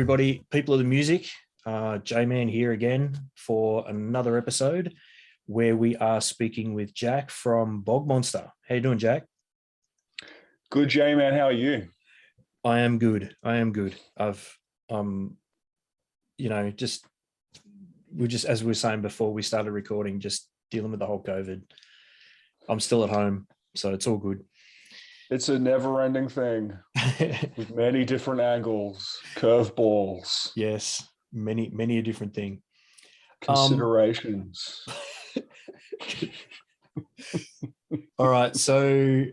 everybody, people of the music. J-Man here again for another episode where we are speaking with Jack from Bogmonster. How you doing, Jack? Good, J-Man. How are you? I am good. I've just as we were saying before we started recording, just dealing with the whole COVID. I'm still at home, so it's all good. It's a never-ending thing with many different angles, curveballs. Yes, many a different thing. Considerations. All right, so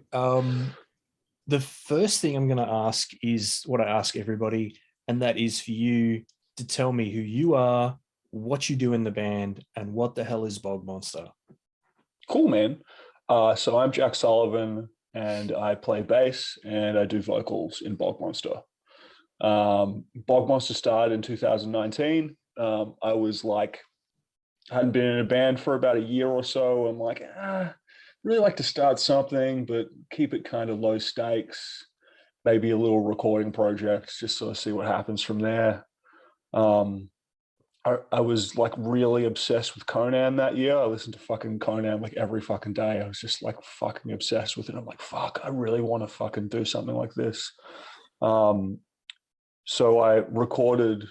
the first thing I'm going to ask is what I ask everybody, and that is for you to tell me who you are, what you do in the band, and what the hell is Bogmonster. Cool, man. So I'm Jack Sullivan, and I play bass and I do vocals in Bogmonster. Bogmonster started in 2019. I was like, hadn't been in a band for about a year or so. I'm like, really like to start something, but keep it kind of low stakes, maybe a little recording project, just sort of see what happens from there. I was like really obsessed with Conan that year. I listened to fucking Conan like every fucking day. I was just like fucking obsessed with it. I'm like, fuck, I really want to fucking do something like this. So I recorded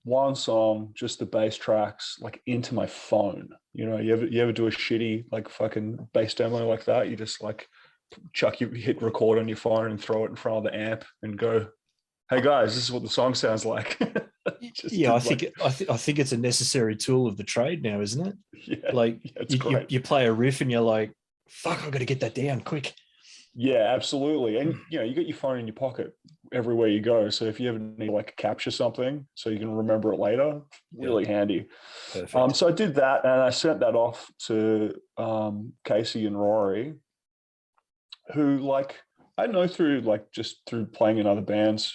one song, just the bass tracks, like into my phone. You know, you ever do a shitty like fucking bass demo like that? You just like hit record on your phone and throw it in front of the amp and go, "Hey guys, this is what the song sounds like." Yeah, I think it's a necessary tool of the trade now, isn't it? Yeah, like it's great. You play a riff and you're like, "Fuck, I got to get that down quick." Yeah, absolutely. And you know, you got your phone in your pocket everywhere you go. So if you ever need to like capture something so you can remember it later, really handy. Perfect. So I did that and I sent that off to Casey and Rory, who like I know through like just through playing in other bands.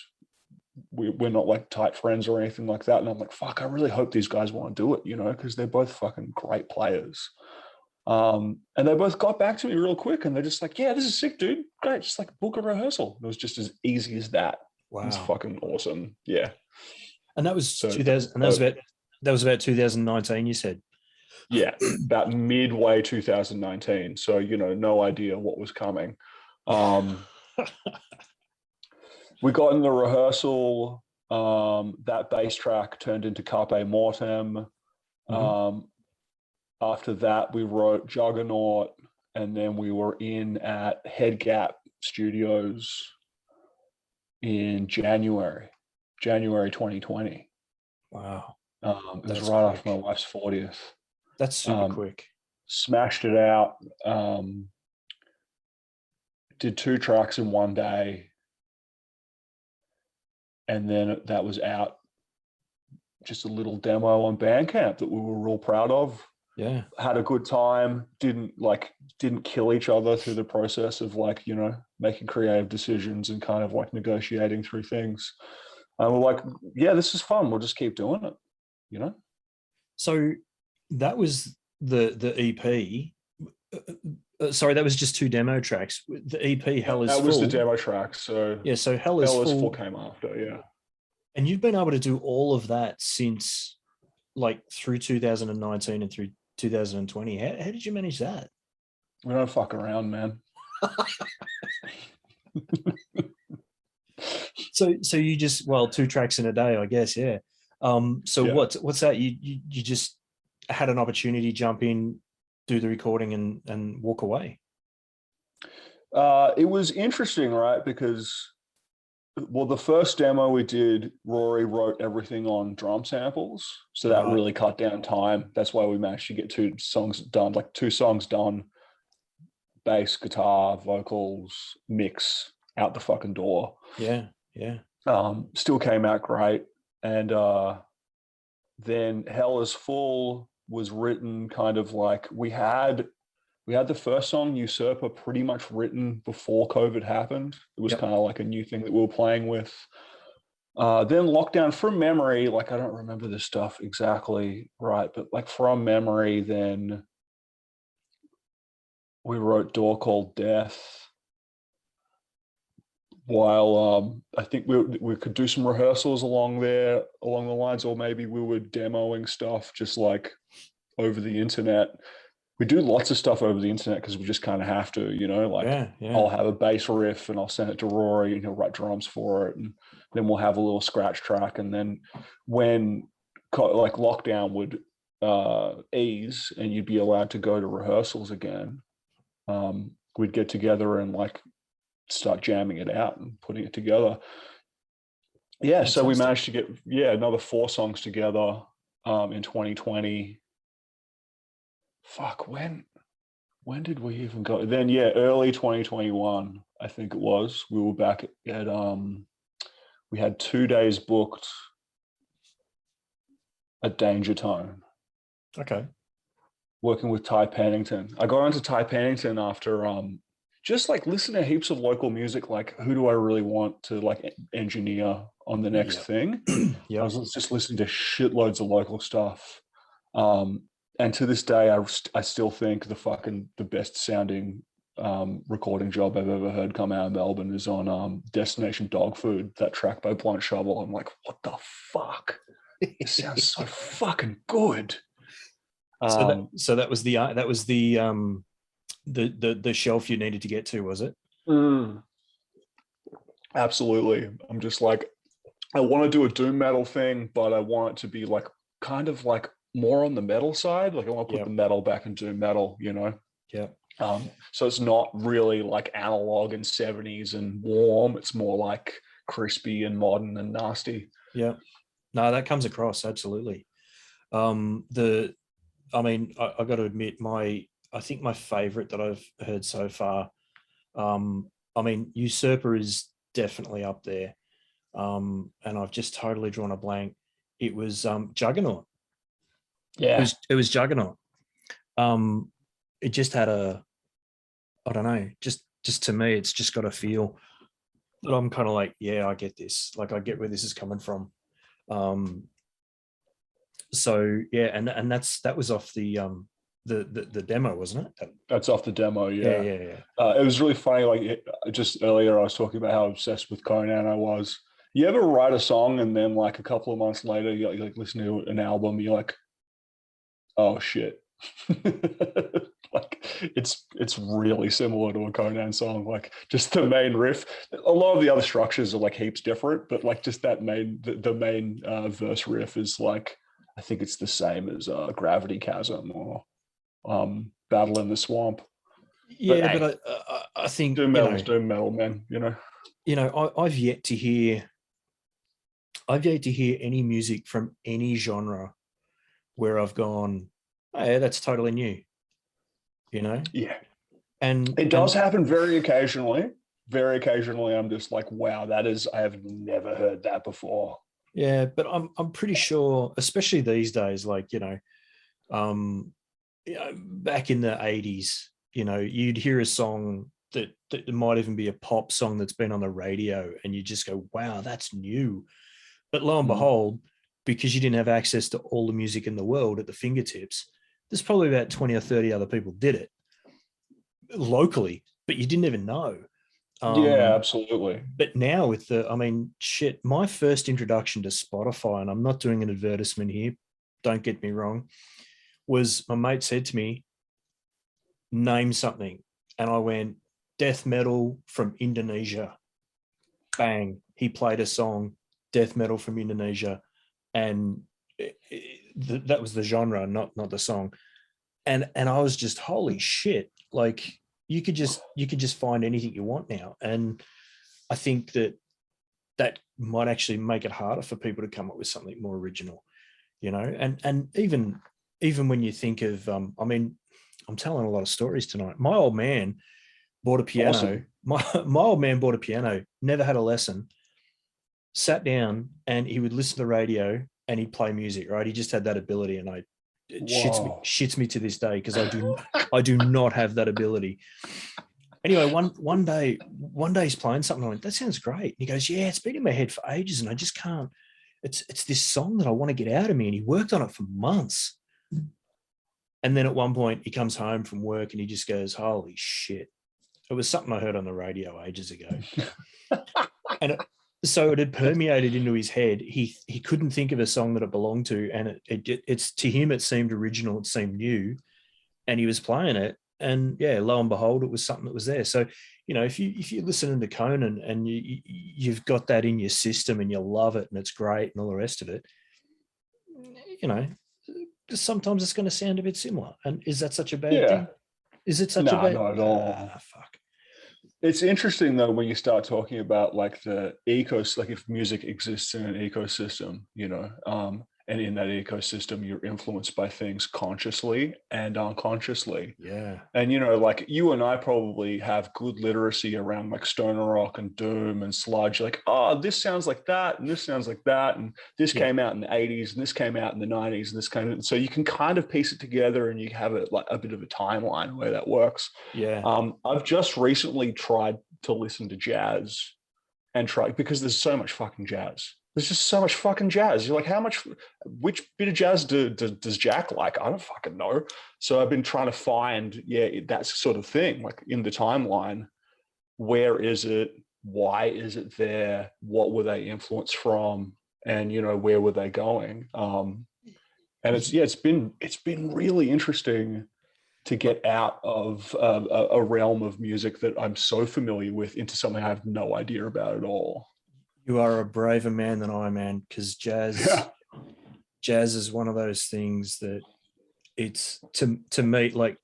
We're not like tight friends or anything like that. And I'm like, fuck, I really hope these guys want to do it, you know, because they're both fucking great players. And they both got back to me real quick and they're just like, yeah, this is sick, dude. Great. Just like book a rehearsal. It was just as easy as that. Wow. It's fucking awesome. Yeah. And that was 2000, and that was about 2019, you said? Yeah, about midway 2019. So, you know, no idea what was coming. We got in the rehearsal. That bass track turned into Carpe Mortem. After that, we wrote Juggernaut, and then we were in at Head Gap Studios in January 2020. Wow. It was right after my wife's 40th. That's super quick. Smashed it out. Did 2 tracks in one day. And then that was out. Just a little demo on Bandcamp that we were real proud of. Yeah. Had a good time. Didn't kill each other through the process of like, you know, making creative decisions and kind of like negotiating through things. And we're like, yeah, this is fun. We'll just keep doing it, you know? So that was the EP. Sorry, that was just 2 demo tracks. The EP, Hell is Full. That was the demo track. So yeah, so Hell is Full came after, yeah. And you've been able to do all of that since like through 2019 and through 2020. How did you manage that? We don't fuck around, man. So you just 2 tracks in a day, I guess, yeah. So yeah. What's that? You just had an opportunity, jump in, do the recording and walk away. It was interesting, right? Because the first demo we did, Rory wrote everything on drum samples. So that really cut down time. That's why we managed to get 2 songs done, like 2 songs done, bass, guitar, vocals, mix out the fucking door. Yeah, yeah. Still came out great. And then Hell is Full was written kind of like we had the first song, Usurper, pretty much written before COVID happened. It was kind of like a new thing that we were playing with. Then Lockdown, from memory, like I don't remember this stuff exactly right, but like from memory, then we wrote Door Called Death. while I think we could do some rehearsals along the lines, or maybe we were demoing stuff just like over the internet. We do lots of stuff over the internet because we just kind of have to, like Yeah. I'll have a bass riff and I'll send it to Rory and he'll write drums for it. And then we'll have a little scratch track. And then when like lockdown would ease and you'd be allowed to go to rehearsals again, we'd get together and like start jamming it out and putting it together. Yeah. Fantastic. So we managed to get, another 4 songs together in 2020. Fuck, when did we even go? Then early 2021, I think it was. We were back at we had 2 days booked at Danger Tone. Okay. Working with Ty Pennington. I got onto Ty Pennington after just like listening to heaps of local music, like who do I really want to like engineer on the next thing? I was just listening to shitloads of local stuff. And to this day, I still think the best sounding recording job I've ever heard come out of Melbourne is on Destination Dog Food, that track by Blunt Shovel. I'm like, what the fuck? It sounds so fucking good. So that was the shelf you needed to get to, was it? Absolutely. I'm just like, I want to do a doom metal thing, but I want it to be like kind of like more on the metal side. Like I want to put the metal back in doom metal, Yeah. So it's not really like analog and 70s and warm. It's more like crispy and modern and nasty. Yeah. No, that comes across absolutely. I got to admit, I think my favorite that I've heard so far, Usurper is definitely up there. And I've just totally drawn a blank. It was Juggernaut. Yeah. It was Juggernaut. It just had I don't know, just to me, it's just got a feel that I'm kind of like, yeah, I get this. Like I get where this is coming from. So yeah, and that was off the demo, wasn't it? That's off the demo. Yeah. Yeah. It was really funny. Like just earlier, I was talking about how obsessed with Conan I was. You ever write a song and then like a couple of months later, you like listen to an album, you're like, oh shit. Like it's really similar to a Conan song. Like just the main riff. A lot of the other structures are like heaps different, but like just that the main verse riff is like, I think it's the same as Gravity Chasm or Battle in the Swamp. Yeah, but I think doom metal is doom metal, man. I've yet to hear any music from any genre where I've gone, oh, yeah, that's totally new. Yeah, and it does happen very occasionally. Very occasionally, I'm just like, wow, I have never heard that before. Yeah, but I'm pretty sure, especially these days, like back in the 80s, you'd hear a song that might even be a pop song that's been on the radio, and you just go, wow, that's new. But lo and behold, because you didn't have access to all the music in the world at the fingertips, there's probably about 20 or 30 other people did it locally, but you didn't even know. Yeah, absolutely. But now with my first introduction to Spotify, and I'm not doing an advertisement here, don't get me wrong, was my mate said to me, name something. And I went, death metal from Indonesia. Bang. He played a song, death metal from Indonesia. And that was the genre, not the song. And I was just, holy shit. Like you could just find anything you want now. And I think that might actually make it harder for people to come up with something more original, and even when you think of, I'm telling a lot of stories tonight. My old man bought a piano. Awesome. My old man bought a piano, never had a lesson, sat down, and he would listen to the radio and he'd play music, right? He just had that ability, and it shits me to this day because I do not have that ability. Anyway, one day he's playing something. I went, that sounds great. And he goes, yeah, it's been in my head for ages and I just can't. It's this song that I want to get out of me. And he worked on it for months. And then at one point he comes home from work and he just goes, holy shit, It was something I heard on the radio ages ago. So it had permeated into his head. He couldn't think of a song that it belonged to, and it's to him it seemed original, it seemed new, and he was playing it, and yeah, lo and behold, it was something that was there. So if you're listening to Conan and you've got that in your system and you love it and it's great and all the rest of it, sometimes it's going to sound a bit similar. And is that such a bad thing? Is it such a bad? Not at all. Fuck. It's interesting though when you start talking about like the ecosystem, like if music exists in an ecosystem, and in that ecosystem you're influenced by things consciously and unconsciously. Yeah. And like you and I probably have good literacy around like stoner rock and doom and sludge. Like, oh, this sounds like that, and this sounds like that, and this came out in the 80s, and this came out in the 90s, and this came out. So you can kind of piece it together, and you have it like a bit of a timeline where that works. Yeah. I've just recently tried to listen to jazz and because there's so much fucking jazz. There's just so much fucking jazz. You're like, which bit of jazz does Jack like? I don't fucking know. So I've been trying to find, that sort of thing, like in the timeline. Where is it? Why is it there? What were they influenced from? And, where were they going? And it's been really interesting to get out of a realm of music that I'm so familiar with into something I have no idea about at all. You are a braver man than I, man, because jazz is one of those things that it's to me, like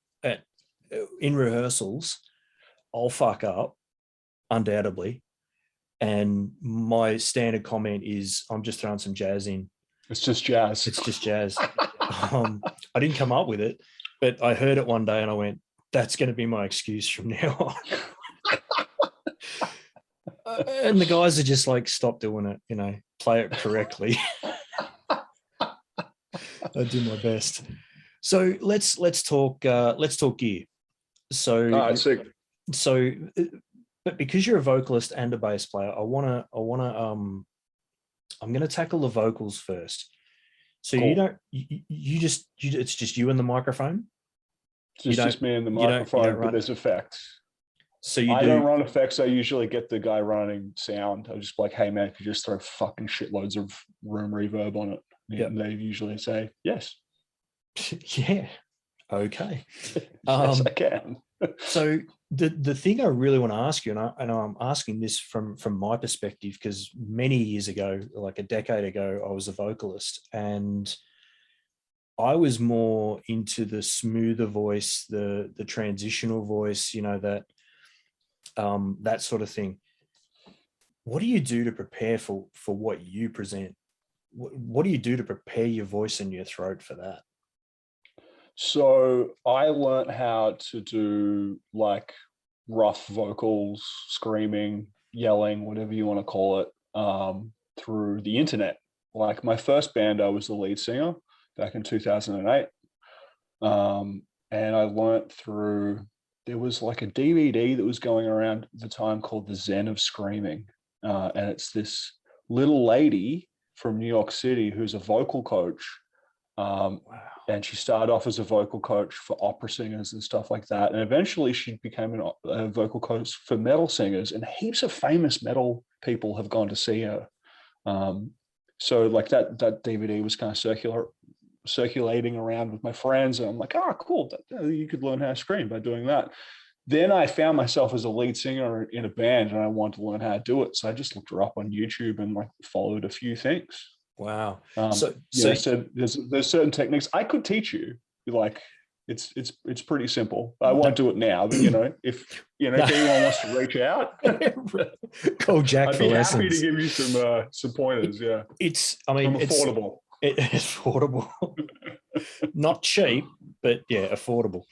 in rehearsals, I'll fuck up undoubtedly. And my standard comment is, I'm just throwing some jazz in. It's just jazz. It's just jazz. I didn't come up with it, but I heard it one day and I went, that's going to be my excuse from now on. And the guys are just like, stop doing it, play it correctly. I do my best. So let's talk gear. So but because you're a vocalist and a bass player, I'm going to tackle the vocals first. So cool. It's just you and the microphone. It's just me and the microphone, but there's effects. So I don't run effects. I usually get the guy running sound. I just like, hey man, could you just throw fucking shitloads of room reverb on it? And they usually say yes. Yeah. Okay. Yes, I can. So the thing I really want to ask you, and I'm asking this from my perspective, because many years ago, like a decade ago, I was a vocalist and I was more into the smoother voice, the transitional voice, that sort of thing. What do you do to prepare for what you present? What do you do to prepare your voice and your throat for that? So I learned how to do like rough vocals, screaming, yelling, whatever you want to call it, through the internet. Like my first band, I was the lead singer back in 2008. And I learned there was like a DVD that was going around at the time called The Zen of Screaming. And it's this little lady from New York City who's a vocal coach. Wow. And she started off as a vocal coach for opera singers and stuff like that. And eventually she became a vocal coach for metal singers, and heaps of famous metal people have gone to see her. So like that DVD was kind of circulating around with my friends. And I'm like, cool. You could learn how to scream by doing that. Then I found myself as a lead singer in a band and I wanted to learn how to do it. So I just looked her up on YouTube and like followed a few ththings. Wow. So there's certain techniques I could teach you. Like it's pretty simple. I won't do it now, but if anyone wants to reach out, call Jack. I'd be happy to give you some pointers. Yeah, it's affordable. It's affordable, not cheap, but affordable.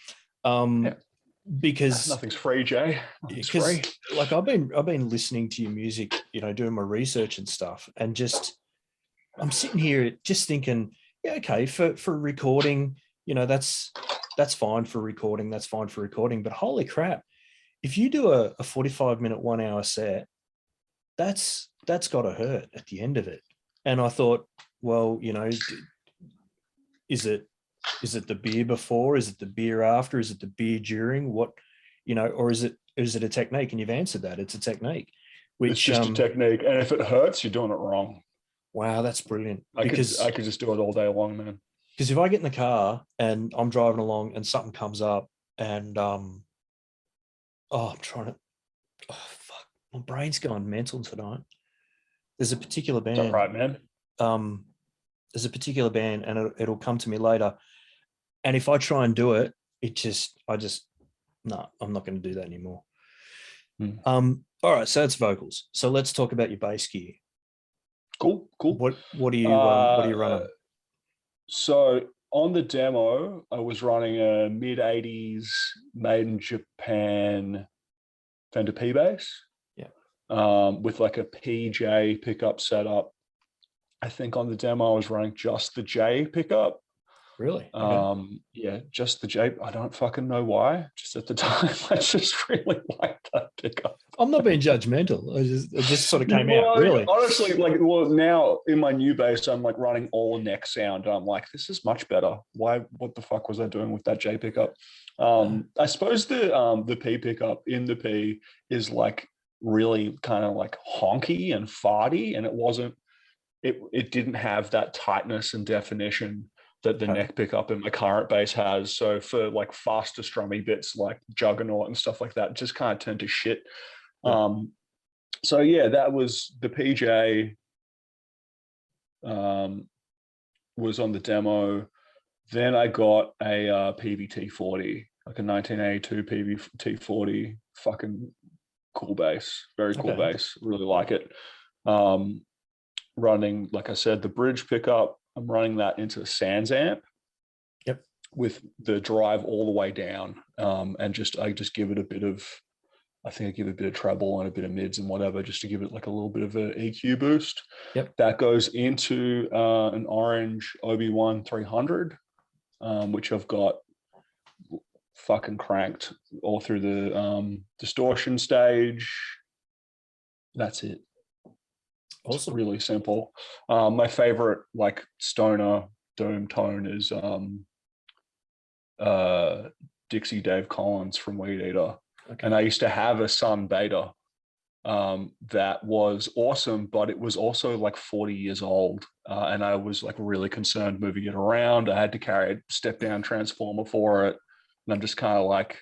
Because nothing's free, Jay. Because free. Like I've been listening to your music, doing my research and stuff, and I'm sitting here just thinking, okay, for recording, that's fine for recording. That's fine for recording. But holy crap, if you do a 45-minute, 1 hour set, that's got to hurt at the end of it. And I thought, well, is it the beer before? Is it the beer after? Is it the beer during? What, or is it is it a technique? And you've answered that. It's a technique. It's Which just a technique, and if it hurts, you're doing it wrong. wow, that's brilliant. I could just do it all day long, man. Because if I get in the car and I'm driving along and something comes up and I'm trying to, oh fuck, my brain's going mental tonight. There's a particular Is that band. right, man? There's a particular band, and it'll come to me later. And if I try and do it, no, I'm not going to do that anymore. All right, so it's vocals. So let's talk about your bass gear. Cool. What do you run on? So on the demo, I was running a mid-80s made in Japan Fender P bass. Yeah. With like a PJ pickup setup. I think on the demo I was running just the J pickup. Really? Okay. Yeah, just the J. I don't fucking know why. Just at the time, I just really liked that pickup. I'm not being judgmental. It just sort of came out. Really, honestly, now in my new bass, I'm like running all neck sound. I'm like, this is much better. Why? What the fuck was I doing with that J pickup? I suppose the P pickup in the P is like really kind of like honky and farty, and it wasn't. It didn't have that tightness and definition that the neck pickup in my current bass has. So for like faster strummy bits like Juggernaut and stuff like that, just kind of turned to shit. Yeah. So yeah, that was the PJ was on the demo. Then I got a PVT-40, like a 1982 PVT-40, fucking cool bass, very cool bass. Really like it. Running, like I said, the bridge pickup. I'm running that into a Sans amp. Yep. With the drive all the way down, and I just give it a bit of, I think I give it a bit of treble and a bit of mids and whatever, just to give it like a little bit of an EQ boost. Yep. That goes into an orange Obi-Wan 300, which I've got fucking cranked all through the distortion stage. That's it. Awesome. It's really simple. My favorite like stoner dome tone is Dixie Dave Collins from Weed Eater. Okay. And I used to have a Sun Beta that was awesome, but it was also like 40 years old. And I was like really concerned moving it around. I had to carry a step down transformer for it. And I'm just kind of like,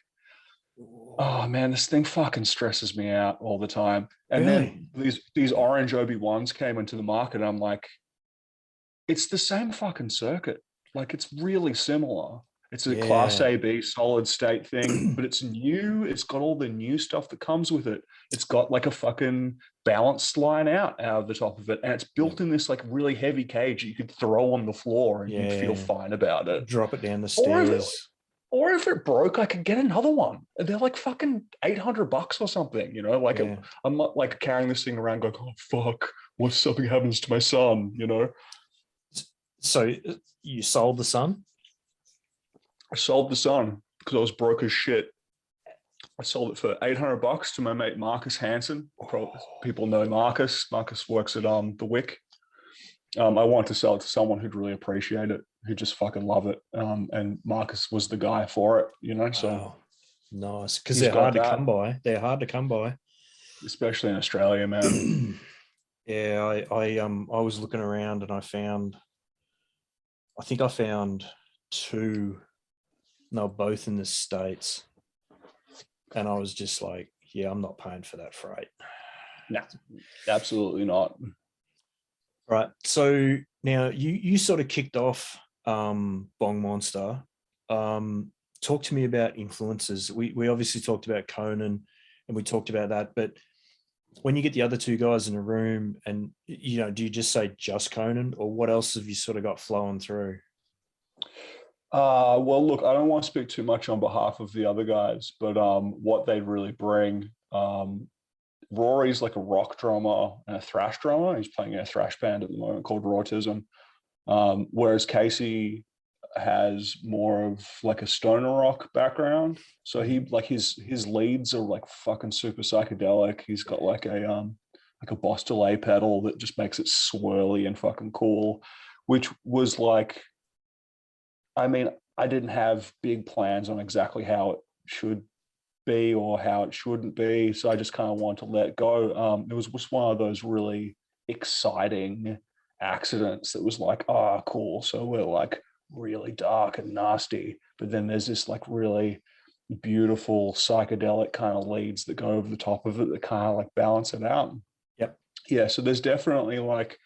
oh man, this thing fucking stresses me out all the time. And really? Then these orange Obi-Wans came into the market. And I'm like, it's the same fucking circuit. Like it's really similar. It's a class AB solid state thing, but it's new. It's got all the new stuff that comes with it. It's got like a fucking balance line out of the top of it. And it's built in this like really heavy cage you could throw on the floor and you'd feel fine about it. Drop it down the stairs. Or if it broke, I could get another one. They're like fucking $800 or something, you know? Like I'm not like carrying this thing around going, oh fuck, what if something happens to my son, you know? So you sold the Sun? I sold the Sun because I was broke as shit. I sold it for $800 to my mate Marcus Hansen. People know Marcus. Marcus works at the Wick. I wanted to sell it to someone who'd really appreciate it, who just fucking love it. And Marcus was the guy for it, you know. So nice, because they're hard to come by. They're hard to come by, especially in Australia, man. Yeah, I was looking around and I think I found two. No, both in the States, and I was just like, yeah, I'm not paying for that freight. No, absolutely not. Right. So now you sort of kicked off Bogmonster. Talk to me about influences. We obviously talked about Conan and we talked about that, but when you get the other two guys in a room and, you know, do you just say just Conan, or what else have you sort of got flowing through? Well, look, I don't want to speak too much on behalf of the other guys, but what they really bring, Rory's like a rock drummer and a thrash drummer. He's playing in a thrash band at the moment called Rautism. Whereas Casey has more of like a stoner rock background. So he like his leads are like fucking super psychedelic. He's got like a boss delay pedal that just makes it swirly and fucking cool, which was like, I mean, I didn't have big plans on exactly how it should be or how it shouldn't be. So I just kind of wanted to let go. It was just one of those really exciting accidents that was like, oh, cool. So we're like really dark and nasty, but then there's this like really beautiful psychedelic kind of leads that go over the top of it that kind of like balance it out. Yep. Yeah. So there's definitely like,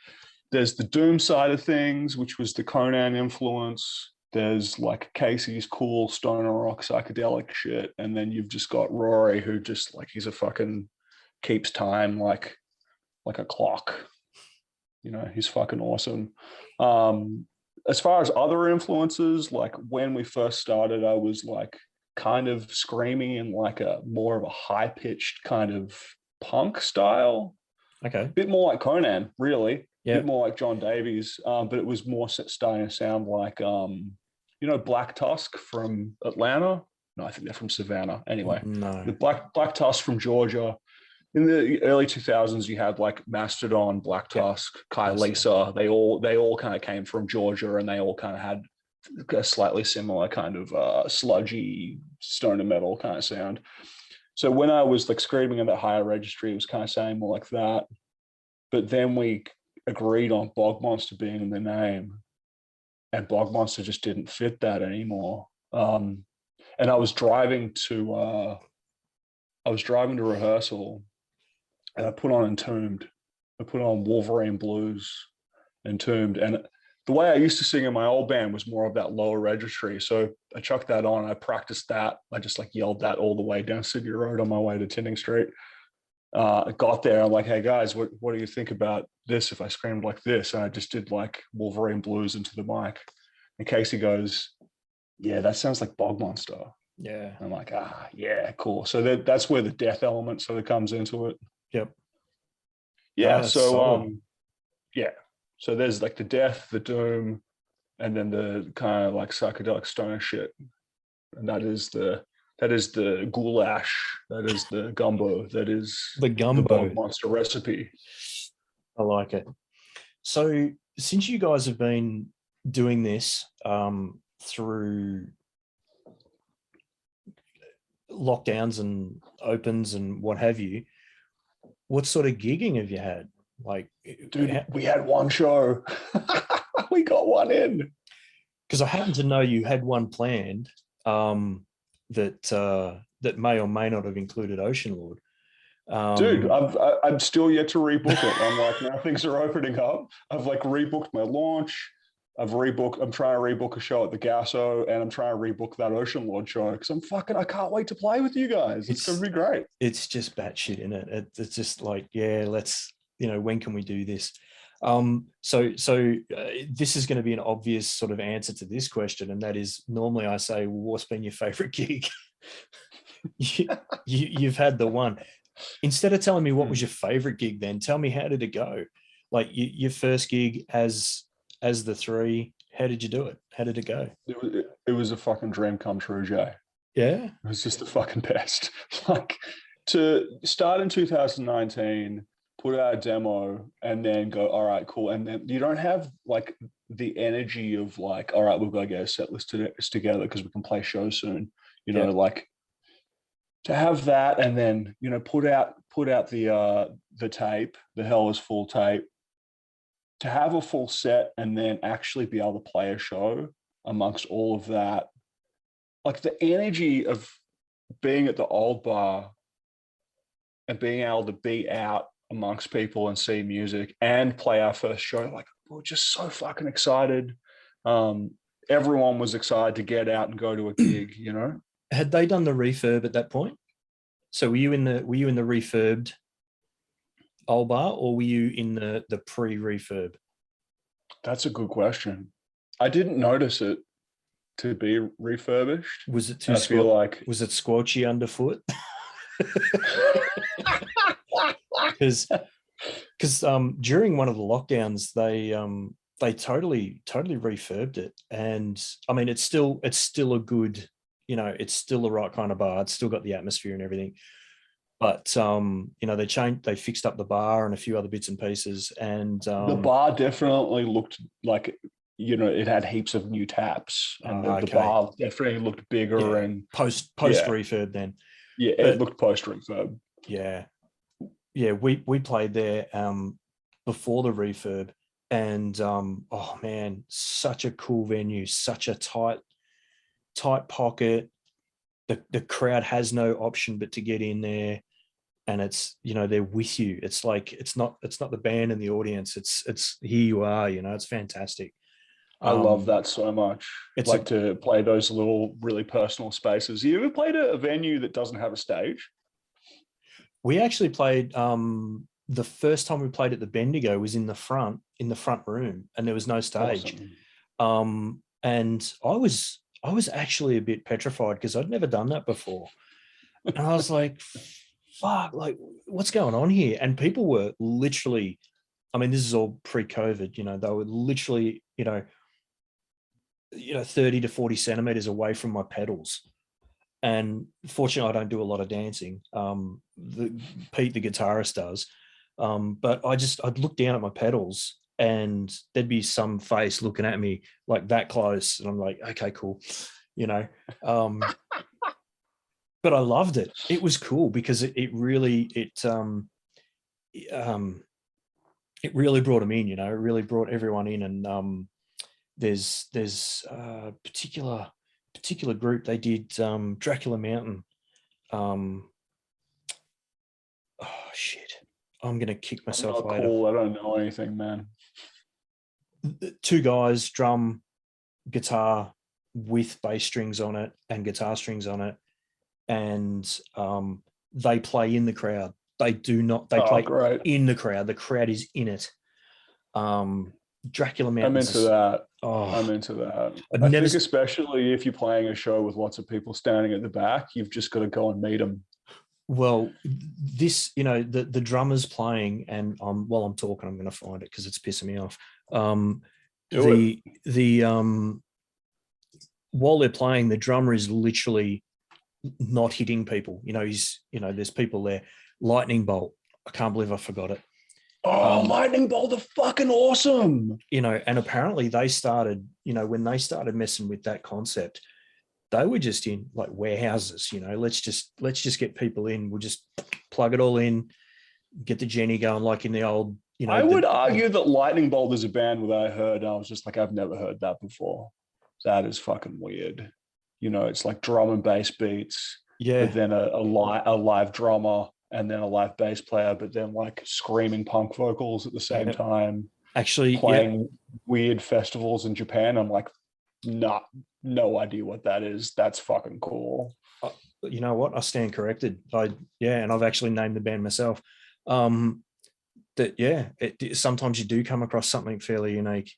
there's the doom side of things, which was the Conan influence. There's like Casey's cool stoner rock psychedelic shit. And then you've just got Rory, who just like, he's a fucking keeps time like a clock. You know, he's fucking awesome. As far as other influences, like when we first started, I was like kind of screaming in like a more of a high-pitched kind of punk style. Okay. A bit more like Conan, really. Yeah. A bit more like John Davies, but it was more starting to sound like, you know, Black Tusk from Atlanta. No, I think they're from Savannah. Anyway, No. the Black Tusk from Georgia. In the early 2000s, you had like Mastodon, Black Tusk, Kai Lisa. They all kind of came from Georgia, and they all kind of had a slightly similar kind of sludgy stoner metal kind of sound. So when I was like screaming in that higher registry, it was kind of sounding more like that. But then we agreed on Bogmonster being in the name, and Bogmonster just didn't fit that anymore. And I was driving to rehearsal, and I put on Entombed. I put on Wolverine Blues, Entombed. And the way I used to sing in my old band was more of that lower registry. So I chucked that on. I practiced that. I just like yelled that all the way down City Road on my way to Tinning Street. I got there. I'm like, hey guys, what do you think about this if I screamed like this? And I just did like Wolverine Blues into the mic. And Casey goes, yeah, that sounds like Bogmonster. Yeah. I'm like, yeah, cool. So that's where the death element sort of comes into it. Yep. Yeah. So yeah. So there's like the death, the doom, and then the kind of like psychedelic stoner shit. And that is the goulash, that is the gumbo, that is the gumbo Bogmonster recipe. I like it. So since you guys have been doing this through lockdowns and opens and what have you, what sort of gigging have you had? Like, dude, we had one show. We got one in. Because I happen to know you had one planned that may or may not have included Ocean Lord. Dude, I'm still yet to rebook it. I'm like, now things are opening up. I've like rebooked my launch. I'm trying to rebook a show at the Gasso, and I'm trying to rebook that Ocean Lord show because I can't wait to play with you guys. It's going to be great. It's just batshit, isn't it? It's just like, yeah, let's, when can we do this? So this is going to be an obvious sort of answer to this question, and that is, normally I say, well, what's been your favorite gig? You've had the one. Instead of telling me what was your favorite gig, then tell me, how did it go? Like your first gig as the three, how did you do it? How did it go? It was a fucking dream come true, Jay. Yeah. It was just the fucking best. Like, to start in 2019, put out a demo, and then go, all right, cool. And then you don't have like the energy of like, all right, we've got to get a set list together because we can play shows soon. Like, to have that, and then put out the tape, the Hell Is Full tape, to have a full set, and then actually be able to play a show amongst all of that, like the energy of being at the old bar and being able to be out amongst people and see music and play our first show, like, we were just so fucking excited. Everyone was excited to get out and go to a gig. Had they done the refurb at that point? So were you in the refurbed old bar, or were you in the pre-refurb? That's a good question. I didn't notice it to be refurbished. Was it too? Was it squelchy underfoot? Because during one of the lockdowns, they totally refurbed it, and I mean, it's still a good, it's still the right kind of bar. It's still got the atmosphere and everything. But they fixed up the bar and a few other bits and pieces, and the bar definitely looked like it had heaps of new taps, and the bar definitely looked bigger. And post refurb then. Yeah, it looked post refurb. Yeah. Yeah, we played there before the refurb, and oh man, such a cool venue, such a tight pocket. The crowd has no option but to get in there, and it's, you know, they're with you. It's like it's not the band and the audience. It's here you are. You know, it's fantastic. I love that so much. It's like to play those little really personal spaces. You ever played a venue that doesn't have a stage? We actually played the first time we played at the Bendigo was in the front room, and there was no stage. Awesome. And I was actually a bit petrified because I'd never done that before. And I was like, fuck, like what's going on here? And people were literally, I mean, this is all pre-COVID, you know, they were literally, you know, 30 to 40 centimeters away from my pedals. And fortunately, I don't do a lot of dancing. Pete, the guitarist, does. But I'd look down at my pedals, and there'd be some face looking at me like that close, and I'm like, okay, cool, you know. But I loved it. It was cool because it really brought them in. You know, it really brought everyone in, and there's a particular group. They did Dracula Mountain. Oh shit, I'm gonna kick myself I'm not later. cool. I don't know anything, man. Two guys, drum, guitar with bass strings on it and guitar strings on it, and they play in the crowd. They do not. They play great. in the crowd. The crowd is in it. Dracula Mountain. I'm into that. Oh, I'm into that. I'd I never. think especially if you're playing a show with lots of people standing at the back, you've just got to go and meet them. Well, this, you know, the drummer's playing, and while I'm talking, I'm going to find it because it's pissing me off. While they're playing, the drummer is literally not hitting people. You know, there's people there. Lightning bolt. I can't believe I forgot it. Oh, lightning bolt are fucking awesome. You know, and apparently they started, you know, when they started messing with that concept, they were just in like warehouses, you know, let's just get people in. We'll just plug it all in, get the Jenny going like in the old, you know. I would argue that Lightning Bolt is a band that I heard, and I was just like, I've never heard that before. That is fucking weird. You know, it's like drum and bass beats, yeah, but then a live drummer, and then a live bass player, but then like screaming punk vocals at the same time. Actually, playing weird festivals in Japan. I'm like, no idea what that is. That's fucking cool. You know what? I stand corrected. And I've actually named the band myself. Sometimes you do come across something fairly unique.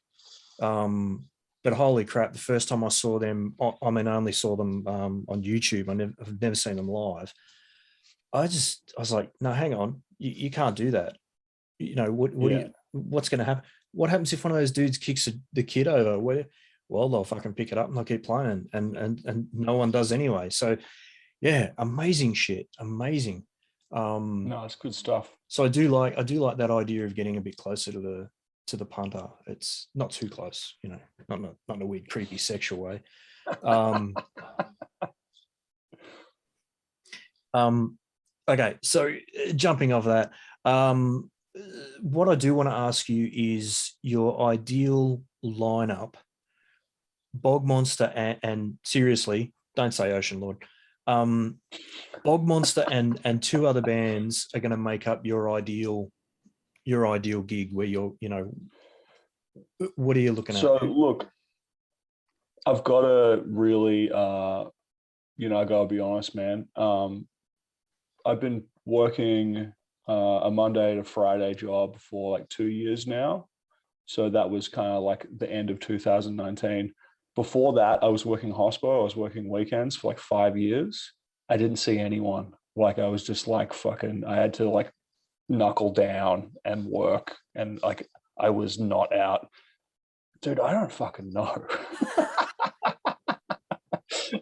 But holy crap, the first time I saw them, I only saw them on YouTube. I've never seen them live. I was like, no, hang on, you can't do that. You know, what's going to happen? What happens if one of those dudes kicks the kid over? Well, they'll fucking pick it up and they'll keep playing, and no one does anyway. So yeah, amazing shit, amazing. No, it's good stuff. So I do like that idea of getting a bit closer to the punter. It's not too close, you know, not in a weird, creepy, sexual way. Okay, so jumping off that, what I do want to ask you is your ideal lineup. Bogmonster and seriously, don't say Ocean Lord. Bogmonster and two other bands are going to make up your ideal gig where you're, you know, what are you looking at? So look, I've got to really, I gotta be honest, man. I've been working a Monday to Friday job for like 2 years now. So that was kind of like the end of 2019. Before that, I was working hospital. I was working weekends for like 5 years. I didn't see anyone. Like I was just like fucking, I had to like knuckle down and work. And like, I was not out. Dude, I don't fucking know.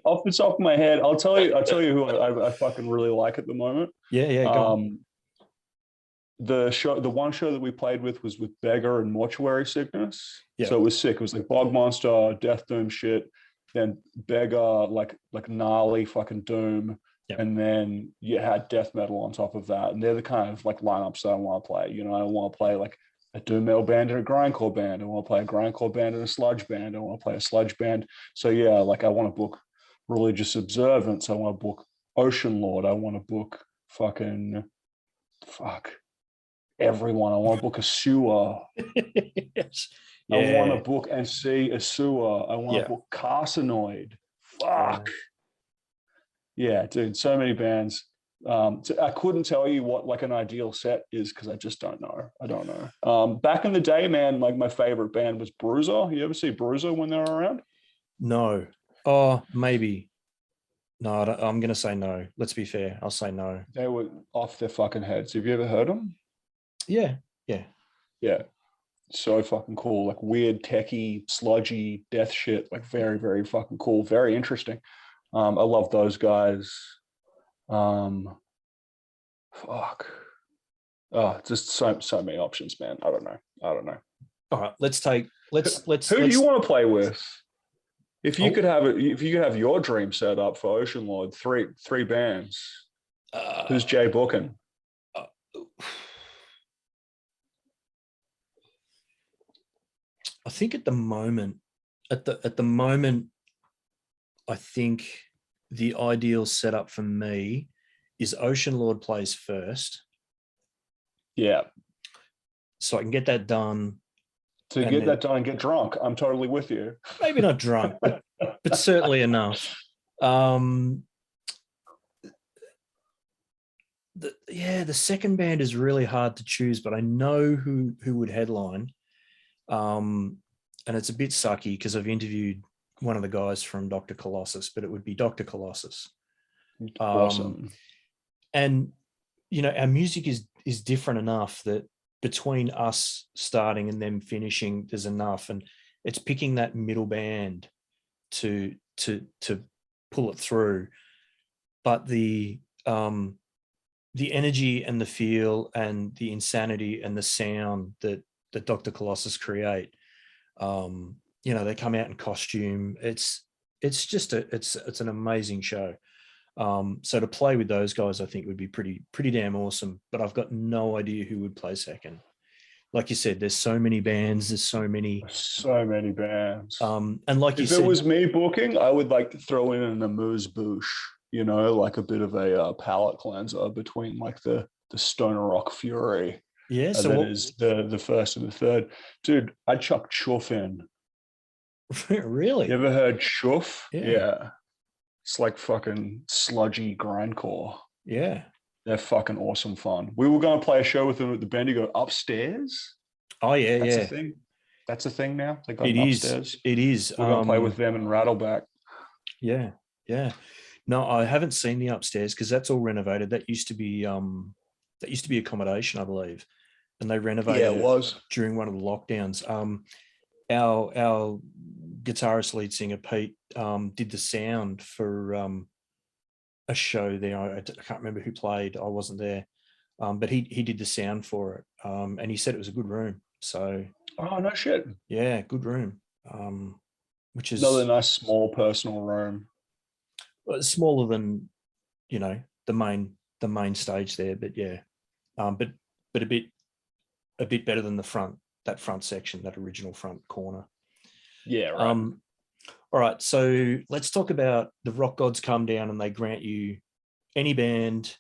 Off the top of my head, I'll tell you who I fucking really like at the moment. Yeah, go on. The one show that we played with was with Beggar and Mortuary Sickness. Yeah. So it was sick. It was like Bogmonster, Death Doom shit. Then Beggar, like gnarly fucking doom. Yep. And then you had death metal on top of that. And they're the kind of like lineups that I want to play. You know, I want to play like a doom metal band and a grindcore band. I want to play a grindcore band and a sludge band. I want to play a sludge band. So yeah, like I want to book Religious Observance. I want to book Ocean Lord. I want to book everyone. I want to book a sewer. Yes. I want to Yeah. book and see a sewer. I want to Yeah. book Carcinoid. Fuck. Yeah, dude, so many bands. I couldn't tell you what like an ideal set is because I just don't know. I don't know. Back in the day, man, like my favorite band was Bruiser. You ever see Bruiser when they were around? No. Oh, maybe. No, I'm going to say no. Let's be fair. I'll say no. They were off their fucking heads. Have you ever heard them? Yeah. Yeah. Yeah, so fucking cool. Like weird, techie, sludgy death shit. Like very, very fucking cool. Very interesting. I love those guys. Um, fuck. Oh, just so many options, man. I don't know. All right. Let's Who do you want to play with? If you Oh, could have your dream set up for Ocean Lord, three bands. Who's Jay booking? uh, I think at the moment, I think the ideal setup for me is Ocean Lord plays first, Yeah. so I can get that done. To get that done and get drunk. I'm totally with you. Maybe not drunk, but certainly enough. The second band is really hard to choose, but I know who would headline. And it's a bit sucky because I've interviewed one of the guys from Dr. Colossus, but it would be Dr. Colossus. Awesome. And you know, our music is different enough that between us starting and them finishing, there's enough, and it's picking that middle band to pull it through. But the energy and the feel and the insanity and the sound that Dr. Colossus create, you know, they come out in costume. It's just it's an amazing show. So to play with those guys, I think would be pretty damn awesome. But I've got no idea who would play second. Like you said, there's so many bands. There's so many bands. And like you if said, it was me booking, I would like to throw in an amuse bouche. You know, like a bit of a palate cleanser between like the stoner rock fury. yeah. So that what, is the first and the third. Dude, I'd chuck Chuff in. really? You ever heard Chuff? Yeah. It's like fucking sludgy grindcore. Yeah. They're fucking awesome fun. We were going to play a show with them at the Bendigo upstairs. Oh yeah, That's yeah. a thing. That's a thing now. They got It an is. upstairs. It is. We're going to play with them and Rattleback. Yeah. Yeah. No, I haven't seen the upstairs because that's all renovated. That used to be accommodation, I believe, and they renovated Yeah, it was during one of the lockdowns. Our guitarist lead singer Pete did the sound for a show there. I can't remember who played. I wasn't there, but he did the sound for it, and he said it was a good room. So, oh no shit. Yeah, good room. Which is another nice small personal room. Smaller than, you know, the main stage there, but yeah, but a bit better than that front section, that original front corner. Yeah, right. All right, so let's talk about the rock gods come down and they grant you any band